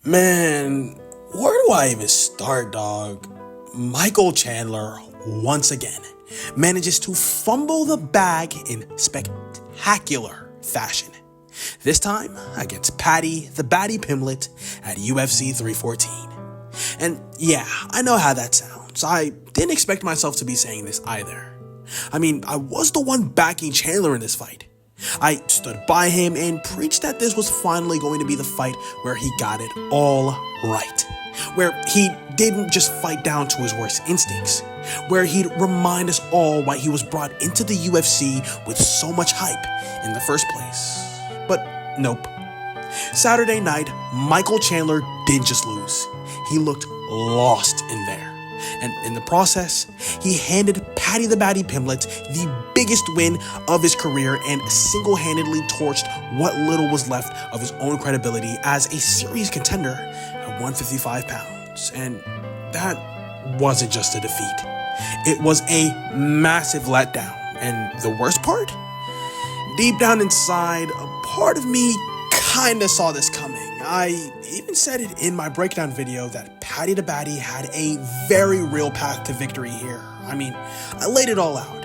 Man, where do I even start, dog? Michael Chandler, once again, manages to fumble the bag in spectacular fashion. This time against Paddy Pimblett at UFC 314. And yeah, I know how that sounds. I didn't expect myself to be saying this either. I mean, I was the one backing Chandler in this fight. I stood by him and preached that this was finally going to be the fight where he got it all right. Where he didn't just fight down to his worst instincts. Where he'd remind us all why he was brought into the UFC with so much hype in the first place. But nope. Saturday night, Michael Chandler didn't just lose. He looked lost in there. And in the process, he handed Paddy Pimblett the biggest win of his career and single-handedly torched what little was left of his own credibility as a serious contender at 155 pounds. And that wasn't just a defeat. It was a massive letdown. And the worst part? Deep down inside, a part of me kinda saw this coming. I even said it in my breakdown video that Paddy had a very real path to victory here. I mean, I laid it all out.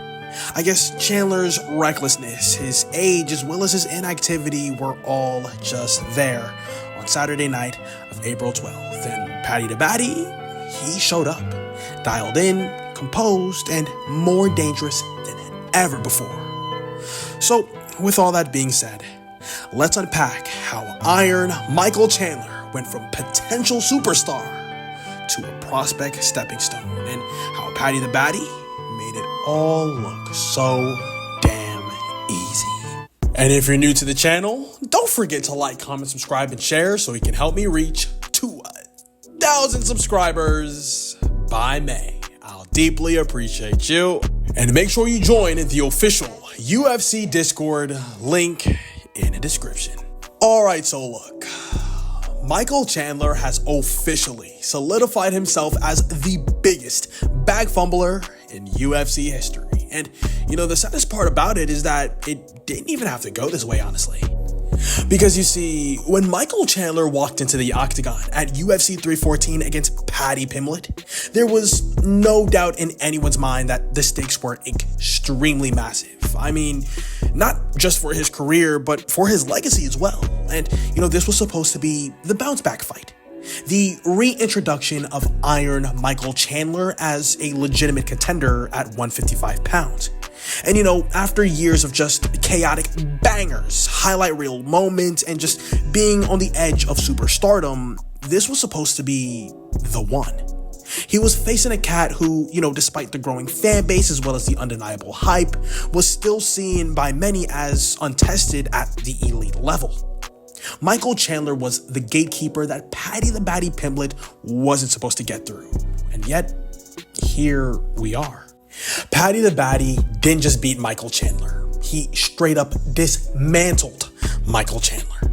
I guess Chandler's recklessness, his age, as well as his inactivity were all just there on Saturday night of April 12th. And Paddy, he showed up, dialed in, composed, and more dangerous than ever before. So, with all that being said, let's unpack how Iron Michael Chandler went from potential superstar to a prospect stepping stone, and how Paddy made it all look so damn easy. And if you're new to the channel, don't forget to like, comment, subscribe, and share so you can help me reach 2,000 subscribers by May. I'll deeply appreciate you. And make sure you join the official UFC Discord, link in the description. Alright, so look, Michael Chandler has officially solidified himself as the biggest bag fumbler in UFC history. And you know, the saddest part about it is that it didn't even have to go this way, honestly. Because you see, when Michael Chandler walked into the octagon at UFC 314 against Paddy Pimblett, there was no doubt in anyone's mind that the stakes were extremely massive. I mean, not just for his career, but for his legacy as well. And, you know, this was supposed to be the bounce back fight. The reintroduction of Iron Michael Chandler as a legitimate contender at 155 pounds. And you know, after years of just chaotic bangers, highlight reel moments, and just being on the edge of superstardom, this was supposed to be the one. He was facing a cat who, you know, despite the growing fan base as well as the undeniable hype, was still seen by many as untested at the elite level. Michael Chandler was the gatekeeper that Paddy Pimblett wasn't supposed to get through. And yet, here we are. Paddy didn't just beat Michael Chandler. He straight up dismantled Michael Chandler.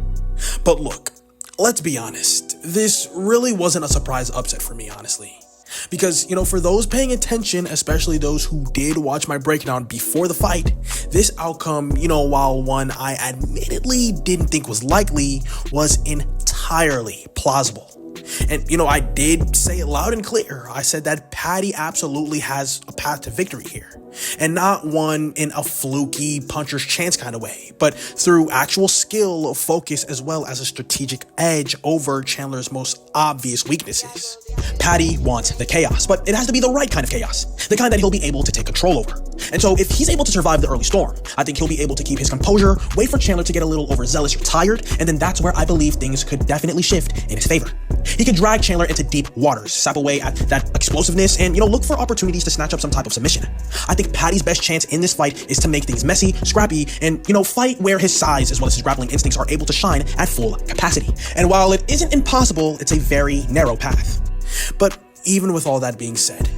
But look, let's be honest. This really wasn't a surprise upset for me, honestly. Because, you know, for those paying attention, especially those who did watch my breakdown before the fight, this outcome, you know, while one I admittedly didn't think was likely, was entirely plausible. And, you know, I did say it loud and clear. I said that Paddy absolutely has a path to victory here. And not one in a fluky puncher's chance kind of way, but through actual skill, focus, as well as a strategic edge over Chandler's most obvious weaknesses. Paddy wants the chaos, but it has to be the right kind of chaos. The kind that he'll be able to take control over. And so if he's able to survive the early storm, I think he'll be able to keep his composure, wait for Chandler to get a little overzealous or tired, and then that's where I believe things could definitely shift in his favor. He could drag Chandler into deep waters, sap away at that explosiveness, and, you know, look for opportunities to snatch up some type of submission. I think Paddy's best chance in this fight is to make things messy, scrappy, and, you know, fight where his size as well as his grappling instincts are able to shine at full capacity. And while it isn't impossible, it's a very narrow path. But even with all that being said,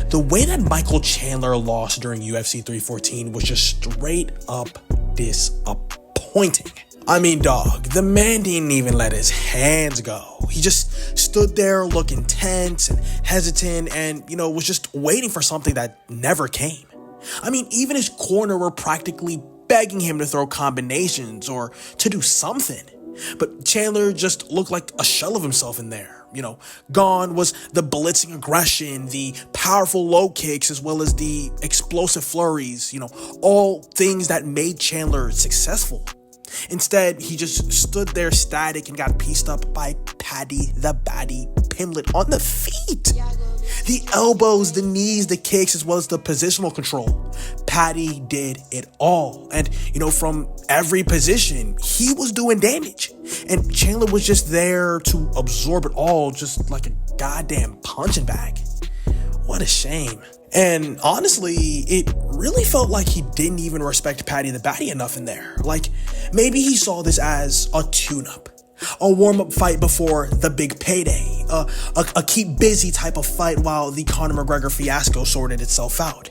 the way that Michael Chandler lost during UFC 314 was just straight up disappointing. I mean, dog, the man didn't even let his hands go. He just stood there looking tense and hesitant and, you know, was just waiting for something that never came. I mean, even his corner were practically begging him to throw combinations or to do something. But Chandler just looked like a shell of himself in there. Gone was the blitzing aggression, the powerful low kicks, as well as the explosive flurries, all things that made Chandler successful. Instead, he just stood there static and got pieced up by Paddy the Baddy Pimblett on the feet. The elbows, the knees, the kicks, as well as the positional control. Paddy did it all. And, from every position, he was doing damage. And Chandler was just there to absorb it all, just like a goddamn punching bag. What a shame. And honestly, it really felt like he didn't even respect Paddy the Baddy enough in there. Like, maybe he saw this as a tune-up. A warm-up fight before the big payday. A keep busy type of fight while the Conor McGregor fiasco sorted itself out.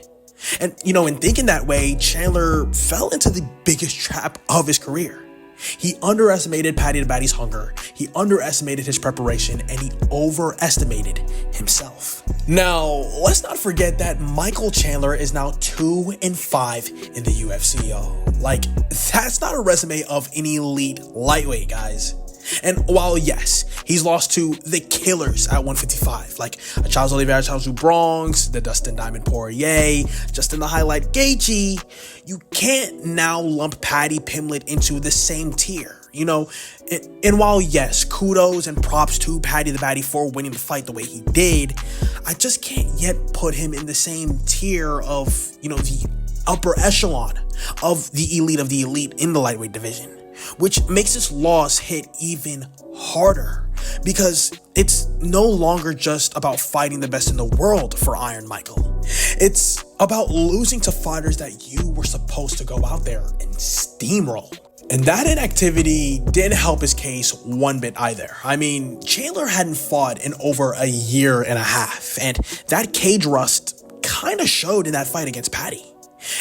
And, in thinking that way, Chandler fell into the biggest trap of his career. He underestimated Paddy the Baddy's hunger, he underestimated his preparation, and he overestimated himself. Now, let's not forget that Michael Chandler is now 2-5 in the UFC, yo. Like, that's not a resume of an elite lightweight, guys. And while, yes, he's lost to the killers at 155, like a Charles Oliveira, Charles Bronx, the Dustin Diamond Poirier, Justin the Highlight Gaethje, you can't now lump Paddy Pimblett into the same tier, And while, yes, kudos and props to Paddy the Baddy for winning the fight the way he did, I just can't yet put him in the same tier of, the upper echelon of the elite in the lightweight division. Which makes this loss hit even harder because it's no longer just about fighting the best in the world for Iron Michael. It's about losing to fighters that you were supposed to go out there and steamroll. And that inactivity didn't help his case one bit either. I mean, Chandler hadn't fought in over a year and a half, and that cage rust kind of showed in that fight against Paddy.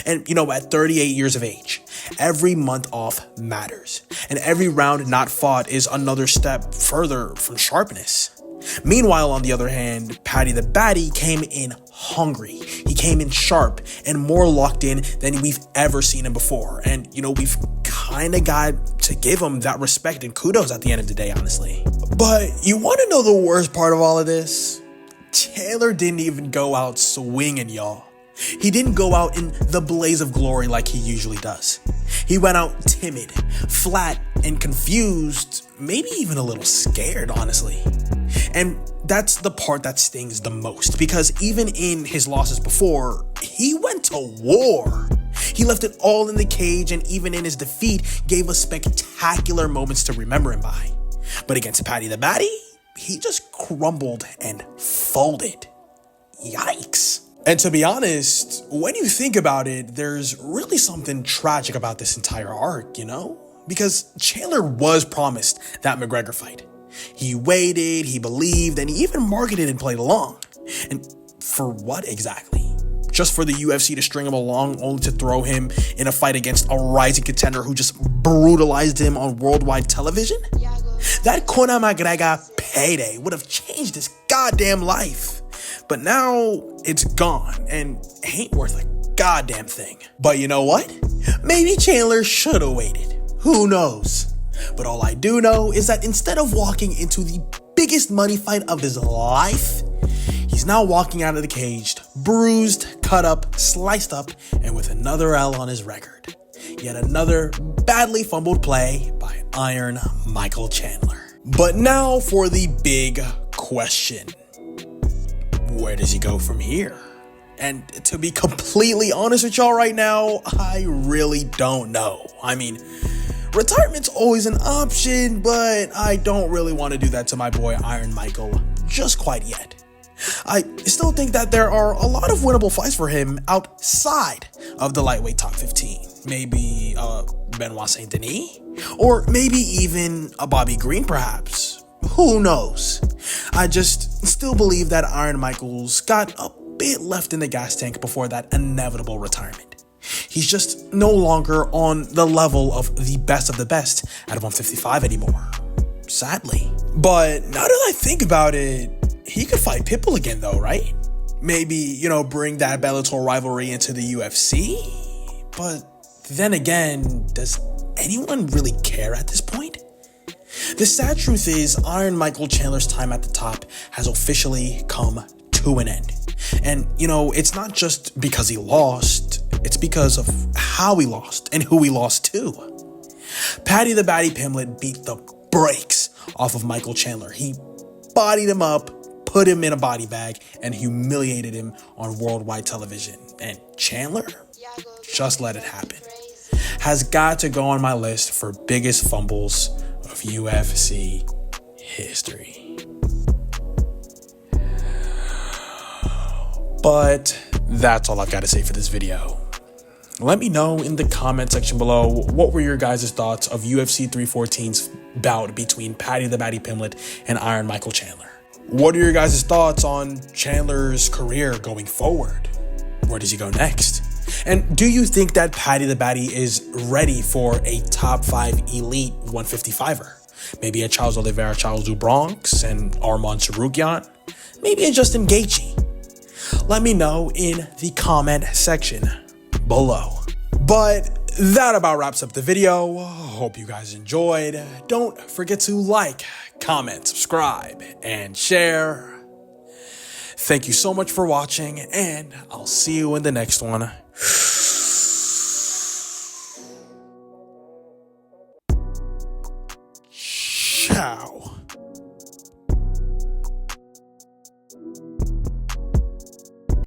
And, at 38 years of age, every month off matters. And every round not fought is another step further from sharpness. Meanwhile, on the other hand, Paddy the Baddy came in hungry. He came in sharp and more locked in than we've ever seen him before. And, we've kind of got to give him that respect and kudos at the end of the day, honestly. But you want to know the worst part of all of this? Chandler didn't even go out swinging, y'all. He didn't go out in the blaze of glory like he usually does. He went out timid, flat, and confused, maybe even a little scared, honestly. And that's the part that stings the most, because even in his losses before, he went to war. He left it all in the cage, and even in his defeat, gave us spectacular moments to remember him by. But against Paddy the Baddy, he just crumbled and folded. Yikes. And to be honest, when you think about it, there's really something tragic about this entire arc, Because Chandler was promised that McGregor fight. He waited, he believed, and he even marketed and played along. And for what exactly? Just for the UFC to string him along, only to throw him in a fight against a rising contender who just brutalized him on worldwide television? That Conor McGregor payday would have changed his goddamn life. But now it's gone and ain't worth a goddamn thing. But you know what? Maybe Chandler should have waited. Who knows? But all I do know is that instead of walking into the biggest money fight of his life, he's now walking out of the cage, bruised, cut up, sliced up, and with another L on his record. Yet another badly fumbled play by Iron Michael Chandler. But now for the big question. Where does he go from here? And to be completely honest with y'all right now, I really don't know. I mean, retirement's always an option, but I don't really want to do that to my boy Iron Michael just quite yet. I still think that there are a lot of winnable fights for him outside of the lightweight top 15. Maybe Benoit Saint Denis, or maybe even a Bobby Green perhaps. Who knows? I just still believe that Iron Michael's got a bit left in the gas tank before that inevitable retirement. He's just no longer on the level of the best at 155 anymore, sadly. But now that I think about it, he could fight Pitbull again though, right? Maybe, bring that Bellator rivalry into the UFC? But then again, does anyone really care at this point? The sad truth is, Iron Michael Chandler's time at the top has officially come to an end. And, it's not just because he lost, it's because of how he lost and who he lost to. Paddy Pimblett beat the brakes off of Michael Chandler. He bodied him up, put him in a body bag, and humiliated him on worldwide television. And Chandler just let it happen. Has got to go on my list for biggest fumbles of UFC history. But that's all I've got to say for this video. Let me know in the comment section below, what were your guys' thoughts of UFC 314's bout between Paddy Pimblett and Iron Michael Chandler? What are your guys' thoughts on Chandler's career going forward? Where does he go next? And do you think that Paddy is ready for a top 5 elite 155er? Maybe a Charles Oliveira, Charles do Bronx, and Arman Tsarukyan? Maybe a Justin Gaethje? Let me know in the comment section below. But that about wraps up the video. Hope you guys enjoyed. Don't forget to like, comment, subscribe, and share. Thank you so much for watching, and I'll see you in the next one. Ciao.